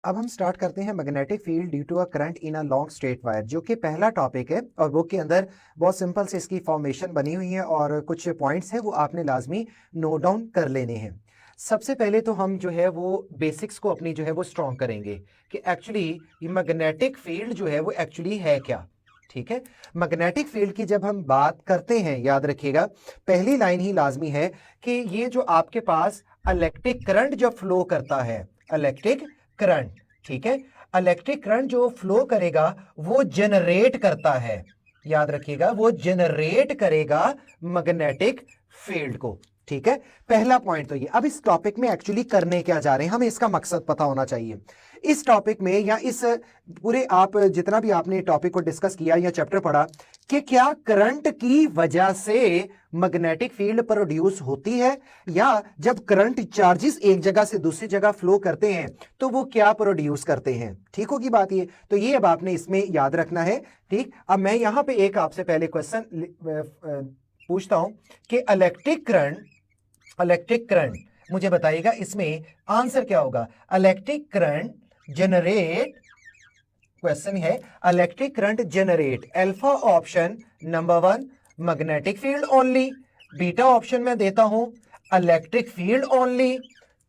अब हम स्टार्ट करते हैं magnetic field due to a current in a long straight wire, जो कि पहला टॉपिक है और बुक के अंदर बहुत सिंपल से इसकी फॉर्मेशन बनी हुई है और कुछ पॉइंट्स हैं वो आपने लाजमी नोट डाउन कर लेने हैं। सबसे पहले तो हम जो है वो बेसिक्स को अपनी जो है वो स्ट्रॉन्ग करेंगे कि एक्चुअली ये मैग्नेटिक फील्ड जो है वो एक्चुअली है क्या। ठीक है, मैग्नेटिक फील्ड की जब हम बात करते हैं, याद रखिएगा पहली लाइन ही लाजमी है कि ये जो आपके पास इलेक्ट्रिक करंट जो फ्लो करता है, इलेक्ट्रिक करंट, ठीक है, इलेक्ट्रिक करंट जो फ्लो करेगा वो जनरेट करता है, याद रखिएगा वो जनरेट करेगा मैग्नेटिक फील्ड को। ठीक है, पहला पॉइंट तो ये। अब इस टॉपिक में एक्चुअली करने क्या जा रहे हैं, हमें इसका मकसद पता होना चाहिए। इस टॉपिक में या इस पूरे आप जितना भी आपने टॉपिक को डिस्कस किया या चैप्टर पढ़ा कि क्या करंट की वजह से मैग्नेटिक फील्ड प्रोड्यूस होती है, या जब करंट चार्जेस एक जगह से दूसरी जगह फ्लो करते हैं तो वो क्या प्रोड्यूस करते हैं। ठीक होगी बात ये, तो ये अब आपने इसमें याद रखना है। ठीक, अब मैं यहां पे एक आपसे पहले क्वेश्चन पूछता हूं कि इलेक्ट्रिक करंट मुझे बताइएगा इसमें आंसर क्या होगा। इलेक्ट्रिक करंट जनरेट, क्वेश्चन है electric current generate, alpha option number 1 magnetic field only, beta option में देता हूं इलेक्ट्रिक फील्ड ओनली,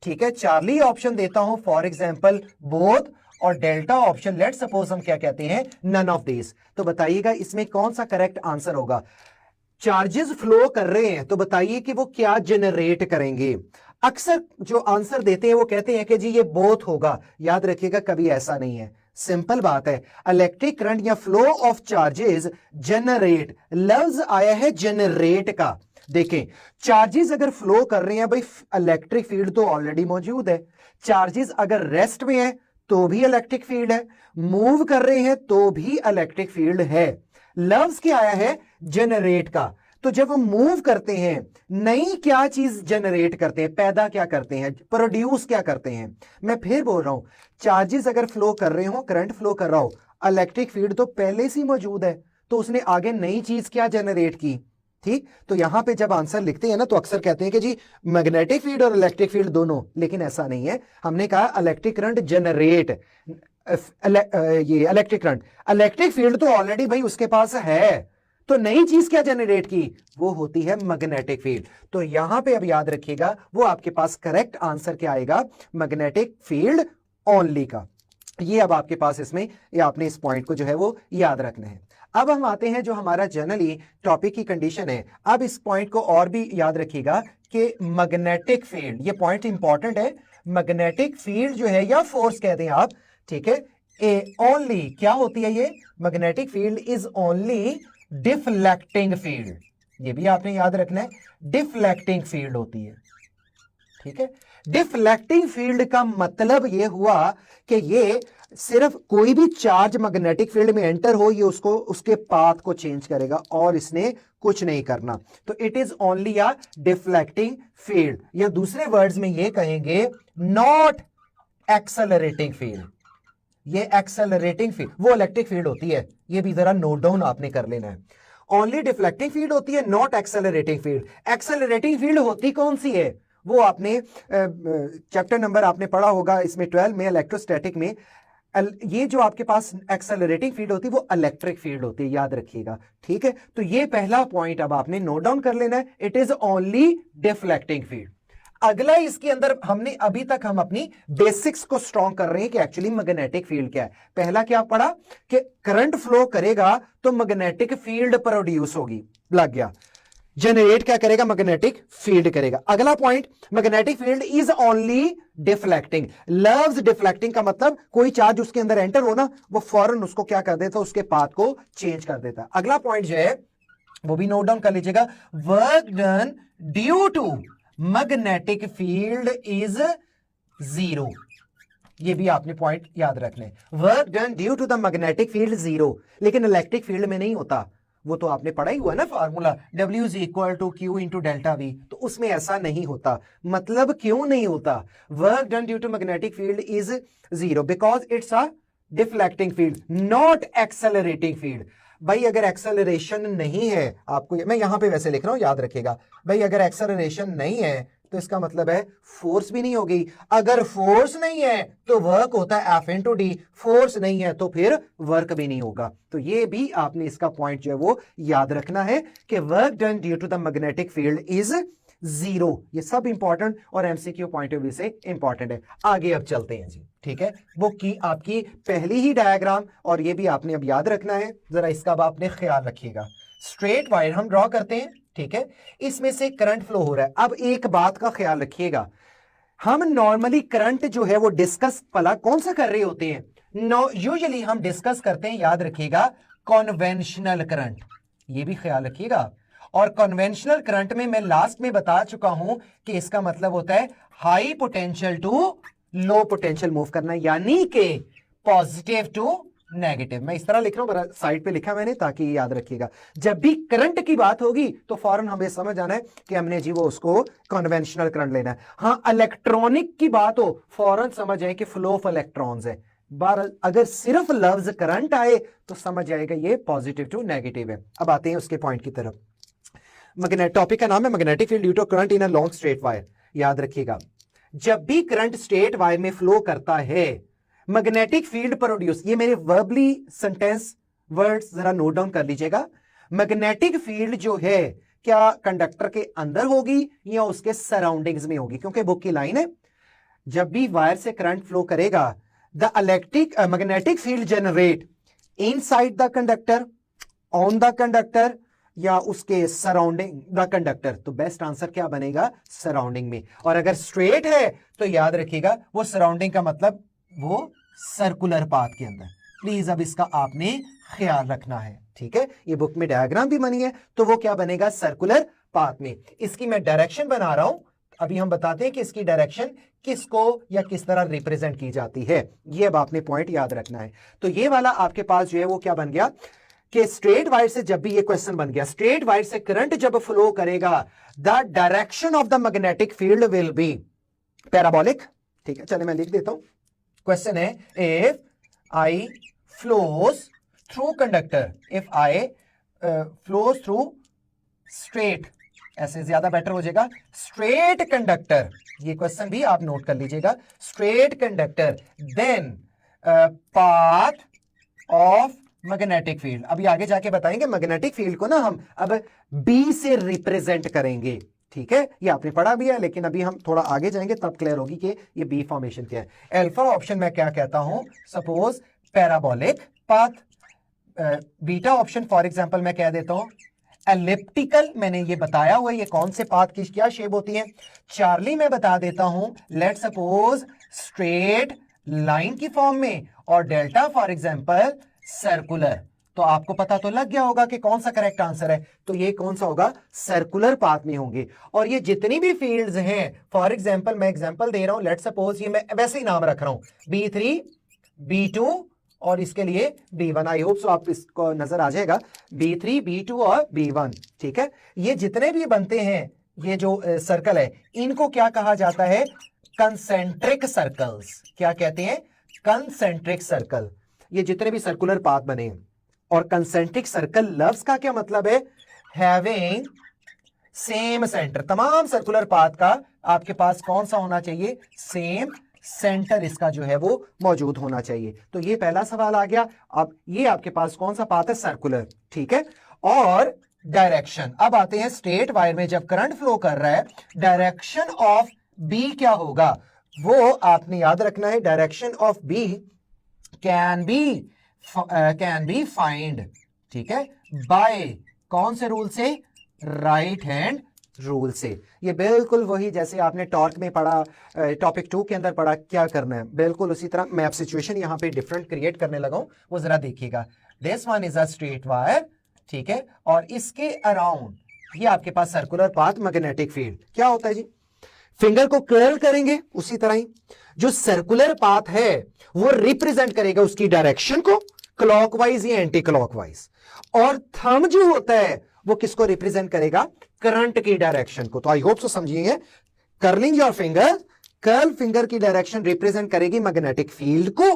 ठीक है, चार्ली ऑप्शन देता हूं फॉर एग्जांपल बोथ, और डेल्टा ऑप्शन लेट सपोज हम क्या कहते हैं नन ऑफ दिस। तो बताइएगा इसमें कौन सा करेक्ट आंसर होगा। चार्जेस फ्लो कर रहे हैं तो बताइए कि वो क्या जनरेट करेंगे। अक्सर जो आंसर देते हैं वो कहते हैं कि जी ये बोथ होगा, याद रखिएगा कभी ऐसा नहीं है। सिंपल बात है, इलेक्ट्रिक करंट या फ्लो ऑफ चार्जेस जनरेट, लफ्ज आया है जनरेट का। देखें, चार्जेस अगर फ्लो कर रहे हैं भाई, इलेक्ट्रिक फील्ड तो ऑलरेडी मौजूद है। चार्जेस अगर रेस्ट में है तो भी इलेक्ट्रिक फील्ड है, मूव कर रहे हैं तो भी इलेक्ट्रिक फील्ड है। लफ्ज क्या आया है जनरेट का। तो जब हम मूव करते हैं, नई क्या चीज जनरेट करते हैं, पैदा क्या करते हैं, प्रोड्यूस क्या करते हैं। मैं फिर बोल रहा हूं, चार्जेस अगर फ्लो कर रहे हो, करंट फ्लो कर रहा हो, इलेक्ट्रिक फील्ड तो पहले से मौजूद है, तो उसने आगे नई चीज क्या जनरेट की। ठीक, तो यहां पे जब आंसर लिखते हैं ना तो अक्सर कहते हैं कि जी मैग्नेटिक फील्ड और इलेक्ट्रिक फील्ड दोनों, लेकिन ऐसा नहीं है। हमने कहा इलेक्ट्रिक करंट जनरेट, ये इलेक्ट्रिक करंट, इलेक्ट्रिक फील्ड तो ऑलरेडी भाई उसके पास है, तो नई चीज क्या जनरेट की, वो होती है मैग्नेटिक फील्ड। तो यहां पे अब याद रखिएगा वो आपके पास करेक्ट आंसर क्या आएगा, मैग्नेटिक फील्ड ओनली का। ये अब आपके पास इसमें, ये आपने इस पॉइंट को जो है वो याद रखना है। अब हम आते हैं जो हमारा जनरली टॉपिक की कंडीशन है। अब इस पॉइंट को और भी याद रखिएगा कि मैग्नेटिक फील्ड, ये पॉइंट इंपॉर्टेंट है, मैग्नेटिक फील्ड जो है या फोर्स कहते हैं आप, ठीक है, ए ओनली क्या होती है ये, magnetic field is only deflecting field, ये भी आपने याद रखना है, डिफ्लेक्टिंग फील्ड होती है। ठीक है, डिफ्लेक्टिंग फील्ड का मतलब यह हुआ कि ये सिर्फ कोई भी चार्ज मैग्नेटिक फील्ड में एंटर हो, ये उसको उसके पाथ को चेंज करेगा और इसने कुछ नहीं करना। तो it is only a deflecting field, या दूसरे वर्ड्स में ये कहेंगे नॉट एक्सेलरेटिंग फील्ड। ये एक्सेलरेटिंग फील्ड वो इलेक्ट्रिक फील्ड होती है, ये भी जरा नोट डाउन आपने कर लेना है। ओनली डिफ्लेक्टिंग फील्ड होती है, not accelerating field. Accelerating field होती कौन सी है, वो आपने चैप्टर नंबर आपने पढ़ा होगा इसमें 12 में, इलेक्ट्रोस्टैटिक में। ये जो आपके पास एक्सेलरेटिंग फील्ड होती है वो इलेक्ट्रिक फील्ड होती है, याद रखिएगा। ठीक है, तो ये पहला पॉइंट अब आपने नोट डाउन कर लेना है, it is only deflecting field. अगला इसके अंदर हमने अभी तक हम अपनी बेसिक्स को स्ट्रॉन्ग कर रहे हैं कि एक्चुअली मैग्नेटिक फील्ड क्या है। पहला क्या पढ़ा कि करंट फ्लो करेगा तो मैग्नेटिक फील्ड प्रोड्यूस होगी, लग गया। जनरेट क्या करेगा, मैग्नेटिक फील्ड करेगा। अगला point, magnetic field is only deflecting. Loves deflecting का मतलब कोई चार्ज उसके अंदर एंटर हो ना, वो फौरन उसको क्या कर देता, उसके पाथ को चेंज कर देता। अगला पॉइंट जो है वो भी नोट डाउन कर लीजिएगा, work done due to magnetic field is zero. ये भी आपने पॉइंट याद रखने, work done due to the magnetic field zero. लेकिन इलेक्ट्रिक फील्ड में नहीं होता, वो तो आपने पढ़ा ही हुआ ना formula, W is equal to Q into delta V, तो उसमें ऐसा नहीं होता। मतलब क्यों नहीं होता, work done due to magnetic field is zero because it's a deflecting field, not accelerating field. भाई अगर एक्सेलरेशन नहीं है आपको, मैं यहां पे वैसे लिख रहा हूं, याद रखिएगा भाई, अगर एक्सेलरेशन नहीं है तो इसका मतलब है फोर्स भी नहीं होगी। अगर फोर्स नहीं है तो वर्क होता है F इंटू डी, फोर्स नहीं है तो फिर वर्क भी नहीं होगा। तो ये भी आपने इसका पॉइंट जो है वो याद रखना है कि work done due to the magnetic field is zero. ये सब इंपॉर्टेंट और एमसीक्यू पॉइंट ऑफ व्यू से इंपॉर्टेंट है। आगे अब चलते हैं जी, ठीक है। बुक की आपकी पहली ही डायग्राम, और ये भी आपने अब याद रखना है, जरा इसका अब आपने ख्याल रखिएगा। स्ट्रेट वायर हम ड्रॉ करते हैं, ठीक है, इसमें से करंट फ्लो हो रहा है। अब एक बात का ख्याल रखिएगा, हम नॉर्मली करंट जो है वो डिस्कस भला कौन सा कर रहे होते हैं? यूजुअली हम डिस्कस करते हैं, याद रखिएगा, कॉन्वेंशनल करंट, ये भी ख्याल रखिएगा। और कन्वेंशनल करंट में मैं लास्ट में बता चुका हूं कि इसका मतलब होता है high potential to low potential move करना, यानी कि पॉजिटिव टू नेगेटिव। मैं इस तरह लिख रहा हूं, साइड पे लिखा मैंने ताकि याद रखिएगा। जब भी करंट की बात होगी तो फौरन हमें समझ आना है कि हमने जी वो उसको कन्वेंशनल करंट लेना है। हाँ, इलेक्ट्रॉनिक की बात हो फौरन समझ आए कि फ्लो ऑफ इलेक्ट्रॉन्स है। अगर सिर्फ लफ्ज करंट आए तो समझ आएगा ये पॉजिटिव टू नेगेटिव है। अब आते हैं उसके पॉइंट की तरफ। टॉपिक का नाम है magnetic field due to current in a long straight wire. याद रखिएगा, जब भी करंट स्ट्रेट वायर में फ्लो करता है, मैग्नेटिक फील्ड प्रोड्यूस, ये मेरे वर्बली सेंटेंस वर्ड्स जरा नोट डाउन कर लीजिएगा। मैग्नेटिक फील्ड जो है क्या कंडक्टर के अंदर होगी या उसके सराउंडिंग्स में होगी? क्योंकि बुक की लाइन है, जब भी वायर से करंट फ्लो करेगा, the electric magnetic field generate inside the conductor, on the conductor, या उसके सराउंडिंग द कंडक्टर। तो बेस्ट आंसर क्या बनेगा? सराउंडिंग में। और अगर स्ट्रेट है तो याद रखिएगा वो सराउंडिंग का मतलब वो सर्कुलर पाथ के अंदर। प्लीज अब इसका आपने ख्याल रखना है, ठीक है। ये बुक में डायग्राम भी बनी है, तो वो क्या बनेगा? सर्कुलर पाथ में। इसकी मैं डायरेक्शन बना रहा हूं, अभी हम बताते हैं कि इसकी डायरेक्शन किसको या किस तरह रिप्रेजेंट की जाती है। ये अब आपने पॉइंट याद रखना है। तो ये वाला आपके पास जो है वो क्या बन गया कि स्ट्रेट वायर से, जब भी ये क्वेश्चन बन गया, स्ट्रेट वायर से करंट जब फ्लो करेगा, the direction of the magnetic field will B parabolic. ठीक है, चलिए मैं लिख देता हूं। क्वेश्चन है, if I flows through conductor, if I flows through straight, ऐसे ज्यादा बेटर हो जाएगा, स्ट्रेट कंडक्टर, ये क्वेश्चन भी आप नोट कर लीजिएगा, straight conductor, then path of magnetic field. अभी आगे जाके बताएंगे मैग्नेटिक फील्ड को ना हम अब बी से रिप्रेजेंट करेंगे, ठीक है। ये आपने पढ़ा भी है, लेकिन अभी हम थोड़ा आगे जाएंगे तब क्लियर होगी कि ये बी फॉर्मेशन क्या है। अल्फा ऑप्शन मैं क्या कहता हूं? Suppose parabolic path. Beta option for example मैं कह देता हूं एलिप्टिकल। मैंने ये बताया हुआ है ये कौन से पाथ की क्या शेप होती है। चार्ली मैं बता देता हूं, लेट सपोज स्ट्रेट लाइन की फॉर्म में, और डेल्टा फॉर एग्जांपल सर्कुलर। तो आपको पता तो लग गया होगा कि कौन सा करेक्ट आंसर है। तो ये कौन सा होगा? सर्कुलर पाथ में होंगे। और ये जितनी भी फील्ड्स हैं, फॉर एग्जांपल मैं एग्जांपल दे रहा हूं, लेट सपोज ये मैं वैसे ही नाम रख रहा हूं B3, B2 और इसके लिए B1। आई होप सो आप इसको नजर आ जाएगा, B3, B2 और B1, ठीक है। ये जितने भी बनते हैं, ये जो सर्कल है, इनको क्या कहा जाता है? Concentric circles. क्या कहते हैं? Concentric circle. ये जितने भी सर्कुलर पाथ बने, और कंसेंट्रिक सर्कल लफ्ज का क्या मतलब है? Having same centre. तमाम सर्कुलर पाथ का आपके पास कौन सा होना चाहिए? सेम सेंटर इसका जो है वो मौजूद होना चाहिए। तो ये पहला सवाल आ गया। अब ये आपके पास कौन सा पाथ है? सर्कुलर, ठीक है। और डायरेक्शन, अब आते हैं स्ट्रेट वायर में जब करंट फ्लो कर रहा है, डायरेक्शन ऑफ बी क्या होगा? वो आपने याद रखना है। Direction of B can be find, ठीक है, बाय कौन से रूल से? राइट हैंड रूल से। ये बिल्कुल वही जैसे आपने टॉर्क में पढ़ा, टॉपिक 2 के अंदर पढ़ा, क्या करना है बिल्कुल उसी तरह। मैं अब सिचुएशन यहां पे डिफरेंट क्रिएट करने लगा हूं, वो जरा देखिएगा। This one is a straight wire, ठीक है, और इसके अराउंड ये आपके पास सर्कुलर पाथ, मैग्नेटिक फील्ड क्या होता है जी? फिंगर को कर्ल करेंगे, उसी तरह ही जो सर्कुलर पाथ है वो रिप्रेजेंट करेगा उसकी डायरेक्शन को, क्लॉकवाइज या एंटी क्लॉकवाइज। और थंब जो होता है वो किसको रिप्रेजेंट करेगा? करंट की डायरेक्शन को। तो आई होप सो समझिए, curling your finger, curl finger की डायरेक्शन रिप्रेजेंट करेगी मैग्नेटिक फील्ड को,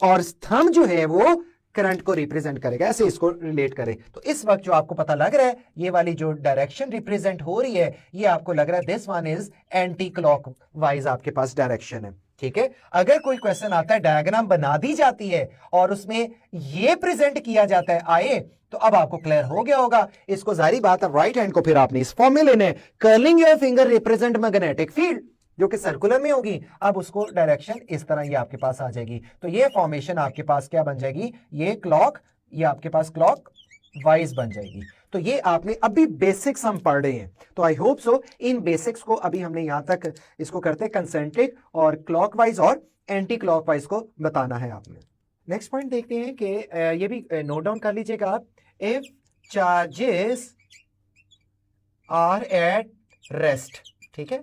और थंब जो है वो करंट को रिप्रेजेंट करेगा, ऐसे इसको रिलेट करें। तो इस वक्त जो आपको पता लग रहा है, ये वाली जो डायरेक्शन रिप्रेजेंट हो रही है, ये आपको लग रहा है this one is anti clock wise आपके पास डायरेक्शन है। ठीक है, अगर कोई क्वेश्चन आता है, डायग्राम बना दी जाती है और उसमें ये प्रेजेंट किया जाता है आए, तो अब आपको क्लियर हो गया होगा। इसको जारी बात है, राइट हैंड को फिर आपने इस फॉर्म में लेना है, curling your finger represent magnetic field, जो कि सर्कुलर में होगी। अब उसको डायरेक्शन इस तरह ये आपके पास आ जाएगी, तो ये फॉर्मेशन आपके पास क्या बन जाएगी, ये क्लॉक, ये आपके पास क्लॉक वाइज बन जाएगी। तो ये आपने अभी बेसिक्स हम पढ़ रहे हैं, तो आई होप सो इन बेसिक्स को अभी हमने यहां तक इसको करते हैं, कंसेंट्रिक और क्लॉकवाइज और एंटी क्लॉकवाइज को बताना है आपने। नेक्स्ट पॉइंट देखते हैं कि ये भी नोट डाउन कर लीजिएगा आप, if charges are at rest. ठीक है,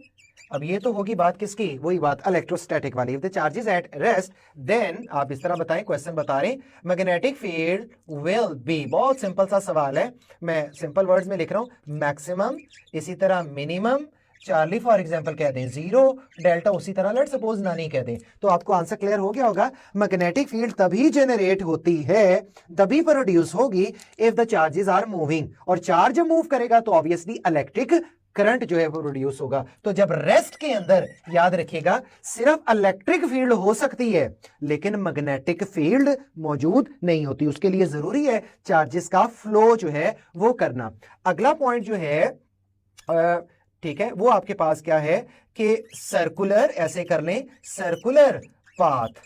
अब ये तो होगी बात किसकी, वही बात इलेक्ट्रोस्टैटिक वाली। If the charges at rest then आप इस तरह बताएं, क्वेश्चन बता रहे मैग्नेटिक फील्ड विल बी, बहुत सिंपल सा सवाल है, मैं सिंपल वर्ड्स में लिख रहा हूं, मैक्सिमम, इसी तरह मिनिमम, चार्ली फॉर एग्जांपल कह दें जीरो, डेल्टा उसी तरह लेट सपोज नानी कह दें, तो आपको आंसर क्लियर हो गया होगा। मैग्नेटिक फील्ड तभी जनरेट होती है, तभी प्रोड्यूस होगी if the charges are moving, और चार्ज मूव करेगा तो ऑब्वियसली इलेक्ट्रिक करंट जो है वो प्रोड्यूस होगा। तो जब रेस्ट के अंदर, याद रखिएगा, सिर्फ इलेक्ट्रिक फील्ड हो सकती है लेकिन मैग्नेटिक फील्ड मौजूद नहीं होती, उसके लिए जरूरी है चार्जेस का फ्लो जो है वो करना। अगला पॉइंट जो है ठीक है, वो आपके पास क्या है कि सर्कुलर, ऐसे कर लें, circular path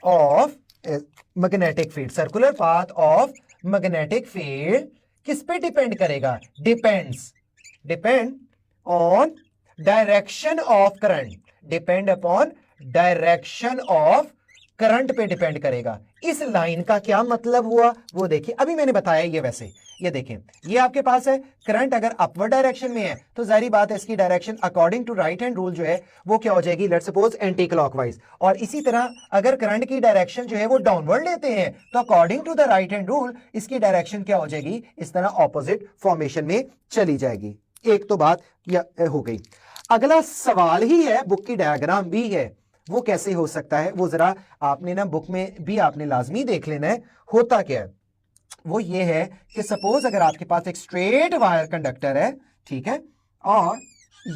of magnetic field, circular path of magnetic field किस पे डिपेंड करेगा, depend on direction of current, depend upon direction of current पे डिपेंड करेगा। इस लाइन का क्या मतलब हुआ वो देखिए, अभी मैंने बताया ये, वैसे ये देखें, ये आपके पास है करंट अगर अपवर्ड डायरेक्शन में है तो जाहिर बात है इसकी direction according to right hand rule जो है वो क्या हो जाएगी, लेट्स सपोज एंटी क्लॉकवाइज। और इसी तरह अगर करंट की डायरेक्शन जो है वो डाउनवर्ड लेते हैं तो according to the right hand rule इसकी डायरेक्शन क्या हो जाएगी, इस तरह ऑपोजिट फॉर्मेशन में चली जाएगी। एक तो बात हो गई। अगला सवाल ही है, बुक की डायग्राम भी है, वो कैसे हो सकता है, वो जरा आपने ना बुक में भी आपने लाजमी देख लेना है। होता क्या है, वो ये है कि सपोज अगर आपके पास एक स्ट्रेट वायर कंडक्टर है, ठीक है, और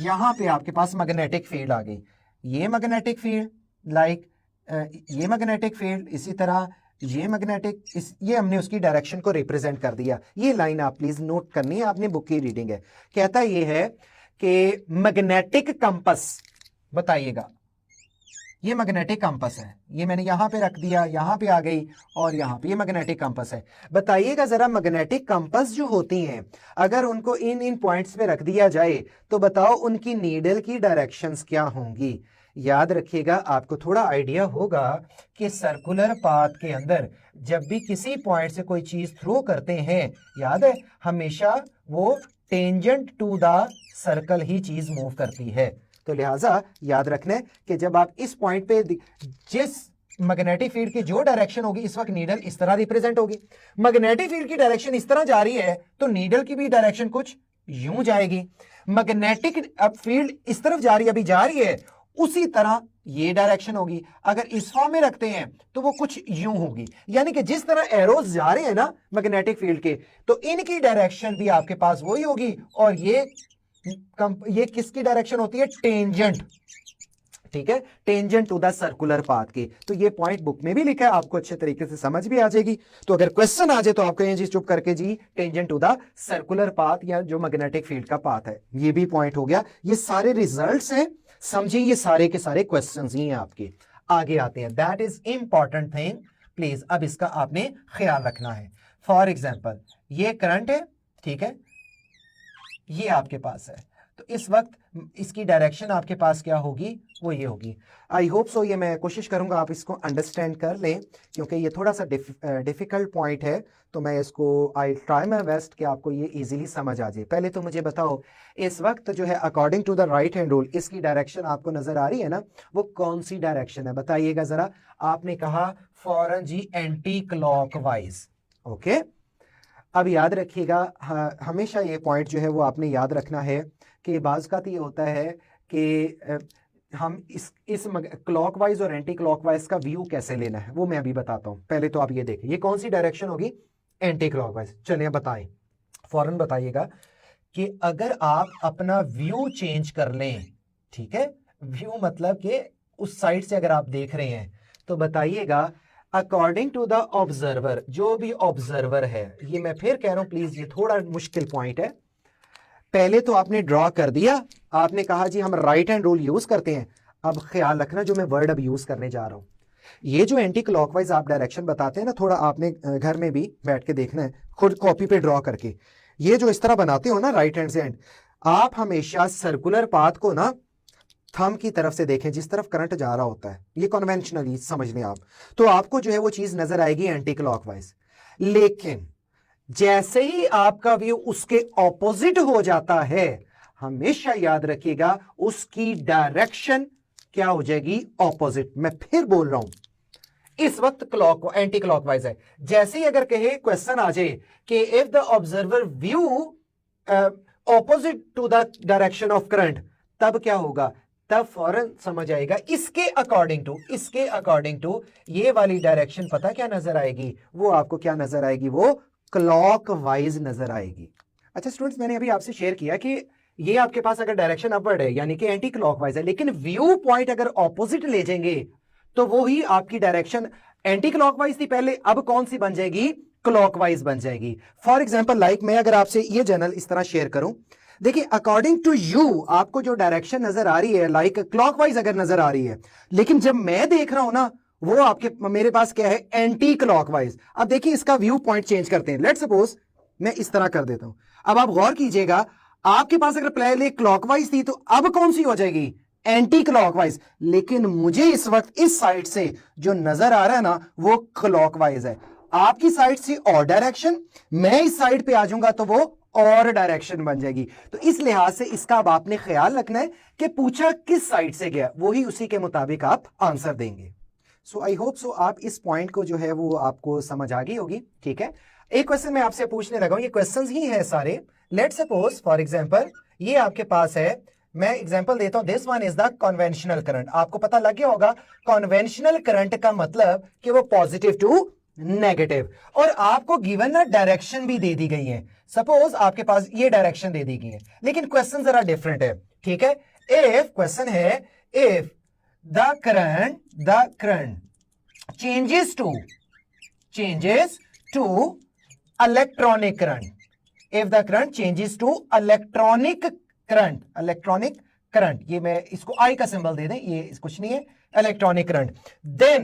यहां पे आपके पास मैग्नेटिक फील्ड आ गई, ये मैग्नेटिक फील्ड, लाइक ये मैग्नेटिक फील्ड, इसी तरह ये मैग्नेटिक, ये हमने उसकी डायरेक्शन को रिप्रेजेंट कर दिया। ये लाइन आप प्लीज नोट करनी है, आपने बुक की रीडिंग है। कहता ये है कि मैग्नेटिक कंपस, बताइएगा, ये मैग्नेटिक कंपस है, ये मैंने यहां पे रख दिया, यहां पे आ गई, और यहां पे ये मैग्नेटिक कंपस है। बताइएगा जरा, मैग्नेटिक कंपस जो होती हैं अगर उनको इन पॉइंट्स पे रख दिया जाए तो बताओ उनकी नीडल की डायरेक्शंस क्या होंगी। याद रखिएगा, आपको थोड़ा आइडिया होगा कि सर्कुलर पाथ के अंदर जब भी किसी पॉइंट से कोई चीज थ्रो करते हैं, याद है, हमेशा वो टेंजेंट टू द सर्कल ही चीज मूव करती है। तो लिहाजा याद रखना है कि जब आप इस पॉइंट पे, जिस मैग्नेटिक फील्ड की जो डायरेक्शन होगी, इस वक्त नीडल इस तरह रिप्रेजेंट होगी। मैग्नेटिक फील्ड की डायरेक्शन इस तरह जा रही है तो नीडल की भी डायरेक्शन कुछ यूं जाएगी। मैग्नेटिक अब फील्ड इस तरफ जा रही है, अभी जा रही है, उसी तरह ये डायरेक्शन होगी। अगर इस फॉर्म में रखते हैं तो वो कुछ यूं होगी, यानी कि जिस तरह एरोज जा रहे हैं ना मैग्नेटिक फील्ड के, तो इनकी डायरेक्शन भी आपके पास वही होगी, और ये किसकी डायरेक्शन होती है, टेंजेंट, ठीक है, tangent to the circular path की। तो ये पॉइंट बुक में भी लिखा है, आपको अच्छे तरीके से समझ भी आ जाएगी। तो अगर क्वेश्चन आ जाए तो आपको ये चीज चुप करके जी, tangent to the circular path या जो मैग्नेटिक फील्ड का पाथ है, ये भी पॉइंट हो गया। ये सारे रिजल्ट्स हैं, समझिए, ये सारे के सारे क्वेश्चंस ही हैं आपके। आगे आते हैं, that is important thing please, अब इसका आपने ख्याल रखना है। फॉर एग्जाम्पल ये करंट है, ठीक है, ये आपके पास है, तो इस वक्त इसकी डायरेक्शन आपके पास क्या होगी, वो ये होगी। आई होप सो, ये मैं कोशिश करूंगा आप इसको अंडरस्टैंड कर लें, क्योंकि ये थोड़ा सा डिफिकल्ट पॉइंट है, तो मैं इसको आई ट्राई माई बेस्ट कि आपको ये इजीली समझ आ जाए। पहले तो मुझे बताओ, इस वक्त जो है according to the right hand rule इसकी डायरेक्शन आपको नजर आ रही है ना, वो कौन सी डायरेक्शन है, बताइएगा जरा। आपने कहा फौरन जी एंटी क्लॉकवाइज, ओके। अब याद रखिएगा, हमेशा ये पॉइंट जो है वो आपने याद रखना है कि बाज़ का ये होता है कि हम इस क्लॉकवाइज और एंटी क्लॉकवाइज का व्यू कैसे लेना है वो मैं अभी बताता हूं। पहले तो आप ये देखें, ये कौन सी डायरेक्शन होगी, एंटी क्लॉकवाइज। चलिए बताएं, फौरन बताइएगा कि अगर आप अपना व्यू चेंज कर लें, ठीक है, व्यू मतलब कि उस साइड से अगर आप देख रहे हैं तो बताइएगा अकॉर्डिंग टू द ऑब्जर्वर, जो भी ऑब्जर्वर है, ये मैं फिर कह रहा हूं प्लीज, ये थोड़ा मुश्किल पॉइंट है। पहले तो आपने ड्रॉ कर दिया, आपने कहा जी हम राइट हैंड रूल यूज करते हैं। अब ख्याल रखना जो मैं वर्ड अब यूज करने जा रहा हूं, ये जो एंटी क्लॉकवाइज आप डायरेक्शन बताते हैं ना, थोड़ा आपने घर में भी बैठ के देखना है, खुद कॉपी पे ड्रॉ करके। ये जो इस तरह बनाते हो ना राइट हैंड से एंड, आप हमेशा सर्कुलर पाथ को ना थंब की तरफ से देखें, जिस तरफ करंट जा रहा होता है, ये कन्वेंशनली समझ लें आप, तो आपको जो है वो चीज नजर आएगी एंटी क्लॉकवाइज। लेकिन जैसे ही आपका व्यू उसके ऑपोजिट हो जाता है, हमेशा याद रखिएगा उसकी डायरेक्शन क्या हो जाएगी, ऑपोजिट। मैं फिर बोल रहा हूं, इस वक्त क्लॉक एंटी क्लॉकवाइज है। जैसे ही अगर कहे क्वेश्चन आ जाए कि if the observer view opposite to the direction of current, तब क्या होगा, तब फौरन समझ आएगा इसके अकॉर्डिंग टू ये वाली डायरेक्शन पता क्या नजर आएगी, वो आपको क्या नजर आएगी, वो क्लॉकवाइज नजर आएगी। अच्छा स्टूडेंट्स, मैंने अभी आपसे शेयर किया कि ये आपके पास अगर डायरेक्शन अपवर्ड है यानी कि एंटी क्लॉकवाइज है, लेकिन व्यू पॉइंट अगर ऑपोजिट ले जाएंगे तो वो ही आपकी डायरेक्शन एंटी क्लॉकवाइज थी पहले, अब कौन सी बन जाएगी, क्लॉकवाइज बन जाएगी। फॉर एग्जाम्पल लाइक मैं अगर आपसे ये जर्नल इस तरह शेयर करूं, देखिए अकॉर्डिंग टू यू आपको जो डायरेक्शन नजर आ रही है लाइक क्लॉकवाइज अगर नजर आ रही है, लेकिन जब मैं देख रहा हूं ना वो आपके मेरे पास क्या है, एंटी क्लॉकवाइज। अब देखिए इसका व्यू पॉइंट चेंज करते हैं, लेट्स सपोज मैं इस तरह कर देता हूं। अब आप गौर कीजिएगा, आपके पास अगर पहले क्लॉकवाइज थी तो अब कौन सी हो जाएगी, एंटी क्लॉकवाइज। लेकिन मुझे इस वक्त इस साइड से जो नजर आ रहा है ना वो क्लॉकवाइज है। आपकी साइड से और डायरेक्शन, मैं इस साइड पे आ जाऊंगा तो वो और डायरेक्शन बन जाएगी। तो इस लिहाज से इसका अब आपने ख्याल रखना है कि पूछा किस साइड से गया, वही उसी के मुताबिक आप आंसर देंगे। सो आई होप सो आप इस पॉइंट को जो है वो आपको समझ आ गई होगी, ठीक है। एक क्वेश्चन मैं आपसे पूछने लगा हूं, ये क्वेश्चंस ही है सारे। लेट्स सपोज फॉर एग्जांपल ये आपके पास है, मैं एग्जांपल देता हूं, this one is the conventional current. आपको पता लग गया होगा कन्वेंशनल करंट का मतलब कि वो पॉजिटिव टू नेगेटिव, और आपको गिवन ना डायरेक्शन भी दे दी गई है। सपोज आपके पास ये डायरेक्शन दे दी गई है, लेकिन क्वेश्चन जरा डिफरेंट है, ठीक है। इफ क्वेश्चन है, if the current changes to electronic current, if the current changes to electronic current, ये मैं इसको I का सिंबल दे दें, ये कुछ नहीं है, electronic current, then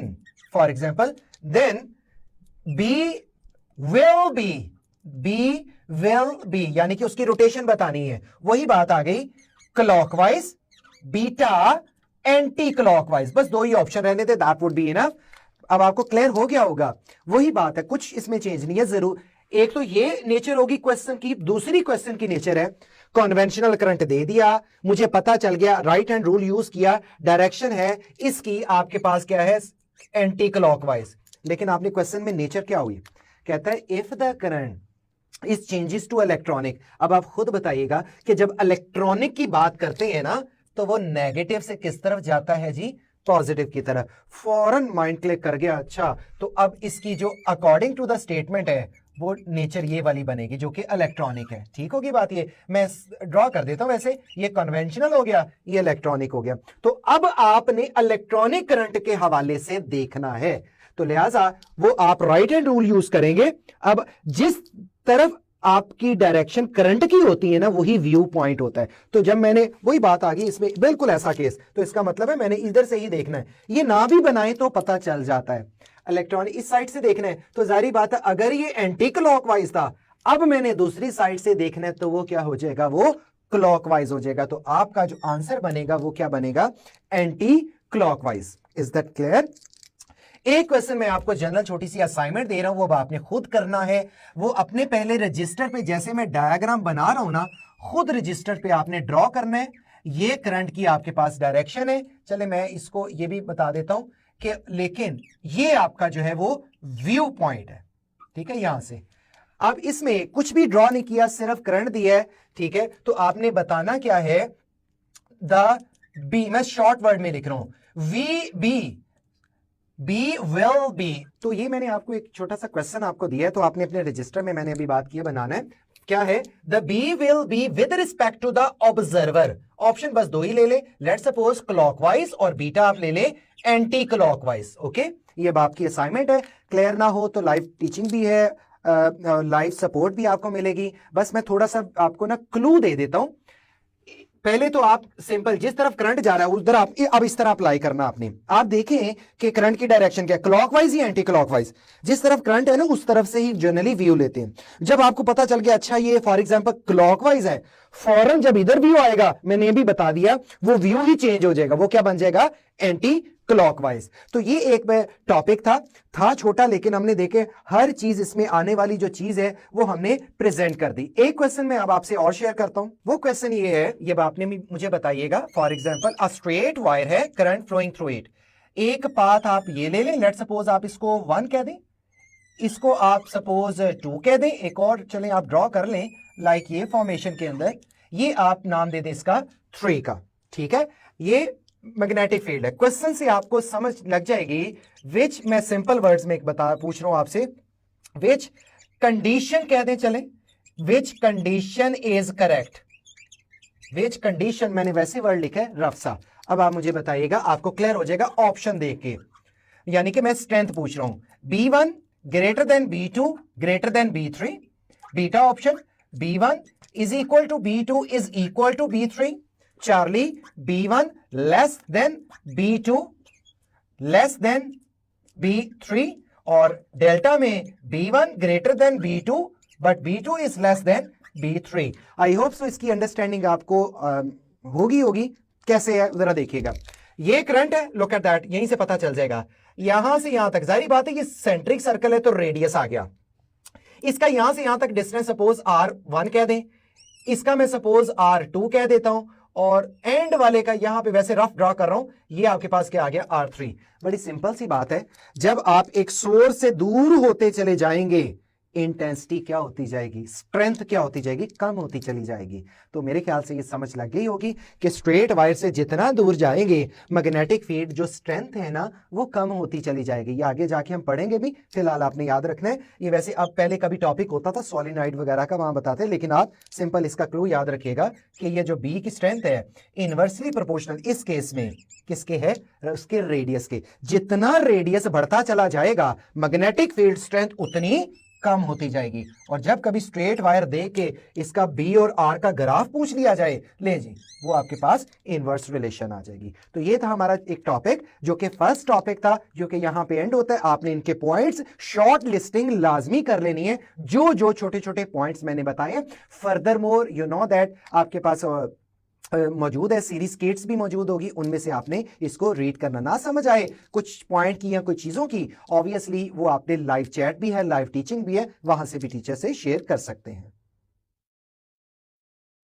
for example then B will be यानी कि उसकी रोटेशन बतानी है, वही बात आ गई, क्लॉकवाइज, बीटा एंटी क्लॉकवाइज। बस दो ही ऑप्शन रहने थे, दैट वुड बी इनफ। अब आपको क्लियर हो गया होगा, वही बात है, कुछ इसमें चेंज नहीं है। जरूर एक तो ये नेचर होगी क्वेश्चन की, दूसरी क्वेश्चन की नेचर है कन्वेंशनल करंट दे दिया, मुझे पता चल गया, राइट हैंड रूल यूज किया, डायरेक्शन है इसकी आपके पास क्या है, एंटी क्लॉकवाइज। लेकिन आपने क्वेश्चन में नेचर क्या हुई, कहता है if the current is changes to electronic. अब आप खुद बताइएगा कि जब इलेक्ट्रॉनिक की बात करते हैं ना तो वो नेगेटिव से किस तरफ जाता है जी, पॉजिटिव की तरफ। फौरन माइंड क्लिक कर गया, अच्छा तो अब इसकी जो अकॉर्डिंग टू द स्टेटमेंट है वो नेचर ये वाली बनेगी जो कि इलेक्ट्रॉनिक है। ठीक होगी बात, ये मैं ड्रॉ कर देता हूं, वैसे ये कन्वेंशनल हो गया, ये इलेक्ट्रॉनिक हो गया। तो अब आपने इलेक्ट्रॉनिक करंट के हवाले से देखना है, तो लिहाजा वो आप राइट हैंड रूल यूज करेंगे। अब जिस तरफ आपकी डायरेक्शन करंट की होती है ना वही व्यू पॉइंट होता है। तो जब मैंने वही बात आ गई इसमें बिल्कुल ऐसा केस, तो इसका मतलब है मैंने इधर से ही देखना है, ये ना भी बनाए तो पता चल जाता है। इलेक्ट्रॉनिक इस साइड से देखना है तो जारी बात है, अगर ये एंटी क्लॉकवाइज था, अब मैंने दूसरी साइड से देखना है तो वो क्या हो जाएगा, वो क्लॉकवाइज हो जाएगा। तो आपका जो आंसर बनेगा वो क्या बनेगा, anti clockwise. Is that clear? एक क्वेश्चन मैं आपको जनरल छोटी सी असाइनमेंट दे रहा हूं, वो आपने खुद करना है। वो अपने पहले रजिस्टर पे जैसे मैं डायग्राम बना रहा हूं ना, खुद रजिस्टर पे आपने ड्रॉ करना है। ये करंट की आपके पास डायरेक्शन है। चले मैं इसको ये भी बता देता हूं कि लेकिन ये आपका जो है वो व्यू पॉइंट है, ठीक है। यहां से अब इसमें कुछ भी ड्रॉ नहीं किया, सिर्फ करंट दिया है, ठीक है। तो आपने बताना क्या है, द बी, मैं शॉर्ट वर्ड में लिख रहा हूं, वी बी विल बी। तो ये मैंने आपको एक छोटा सा क्वेश्चन आपको दिया है, तो आपने अपने रजिस्टर में मैंने अभी बात की है बनाना है। क्या है? The B will be with respect to the observer. Option बस दो ही ले ले, लेट सपोज क्लॉकवाइज और बीटा आप ले ले एंटी क्लॉकवाइज। ओके, ये आपकी असाइनमेंट है। क्लियर ना हो तो लाइव टीचिंग भी है, लाइव सपोर्ट भी आपको मिलेगी। बस मैं थोड़ा सा आपको ना क्लू दे देता हूं। पहले तो आप सिंपल जिस तरफ करंट जा रहा है उधर आप अब इस तरह अप्लाई करना आपने। आप देखें कि करंट की डायरेक्शन क्या है, क्लॉकवाइज या एंटी क्लॉकवाइज। जिस तरफ करंट है ना उस तरफ से ही जनरली व्यू लेते हैं। जब आपको पता चल गया अच्छा ये फॉर एग्जांपल क्लॉकवाइज है, फौरन जब इधर व्यू आएगा, मैंने ये भी बता दिया, वो व्यू ही चेंज हो जाएगा, वो क्या बन जाएगा? Anti clockwise. तो ये एक टॉपिक था छोटा, लेकिन हमने देखे हर चीज इसमें आने वाली जो चीज है वो हमने प्रेजेंट कर दी। एक क्वेश्चन मैं अब आपसे और शेयर करता हूं। वो क्वेश्चन ये है, ये आपने मुझे बताइएगा। For example a straight wire है, करंट फ्लोइंग थ्रू इट। एक पाथ आप ये ले लें, लेट सपोज आप इसको 1 कह दें, इसको आप सपोज 2 कह दें, एक और चलें आप ड्रॉ कर लें लाइक ये फॉर्मेशन के अंदर, ये आप नाम दे दें इसका 3 का। ठीक है, ये मैग्नेटिक फील्ड है। क्वेश्चन से आपको समझ लग जाएगी विच, मैं सिंपल वर्ड्स में पूछ रहा हूं आपसे, विच कंडीशन कह दें, चलें which condition is correct. Which condition, मैंने वैसे वर्ड लिखा है रफ सा। अब आप मुझे बताइएगा, आपको क्लियर हो जाएगा ऑप्शन देख के। यानी कि मैं स्ट्रेंथ पूछ रहा हूं, B1 greater than B2 greater than B3। Beta option, B1 is equal to B2 is equal to B3। Charlie, B1 less than B2 less than B3। और डेल्टा में B1 greater than B2 but B2 is less than B3। I hope so इसकी understanding आपको होगी। कैसे है जरा देखिएगा। ये करंट है, लुक एट दैट, यहीं से पता चल जाएगा। यहां से यहां तक जाहिर बात है ये सेंट्रिक सर्कल है तो रेडियस आ गया। इसका यहां से यहां तक डिस्टेंस सपोज R1 कह दें, इसका मैं सपोज R2 कह देता हूं, और एंड वाले का यहां पे वैसे रफ ड्रॉ कर रहा हूं, ये आपके पास क्या आ गया? R3। बड़ी सिंपल सी बात है, जब आप एक सोर्स से दूर होते चले जाएंगे इंटेंसिटी क्या होती जाएगी, स्ट्रेंथ क्या होती जाएगी? कम होती चली जाएगी। तो मेरे ख्याल से ये समझ लग गई होगी कि स्ट्रेट वायर से जितना दूर जाएंगे मैग्नेटिक फील्ड जो स्ट्रेंथ है ना वो कम होती चली जाएगी। ये आगे जाके हम पढ़ेंगे भी, फिलहाल आपने याद रखना है। ये वैसे अब पहले कभी टॉपिक होता था सोलिनॉइड वगैरह का, वहां बताते, लेकिन आप सिंपल इसका क्लू याद रखिएगा कि ये जो बी की स्ट्रेंथ है इनवर्सली प्रोपोर्शनल इस केस में किसके है? उसके रेडियस के। जितना रेडियस बढ़ता चला जाएगा मैग्नेटिक फील्ड स्ट्रेंथ उतनी कम होती जाएगी। और जब कभी स्ट्रेट वायर दे के इसका बी और आर का ग्राफ पूछ लिया जाए, ले जी, वो आपके पास इनवर्स रिलेशन आ जाएगी। तो ये था हमारा एक टॉपिक जो कि फर्स्ट टॉपिक था, जो कि यहां पे एंड होता है। आपने इनके पॉइंट्स शॉर्ट लिस्टिंग लाजमी कर लेनी है, जो जो छोटे छोटे पॉइंट्स मैंने बताए। Further more you know that आपके पास मौजूद है, सीरीज किट्स भी मौजूद होगी, उनमें से आपने इसको रीड करना। ना समझ आए कुछ पॉइंट की या कुछ चीजों की, ऑब्वियसली वो आपने लाइव चैट भी है, लाइव टीचिंग भी है, वहां से भी टीचर से शेयर कर सकते हैं।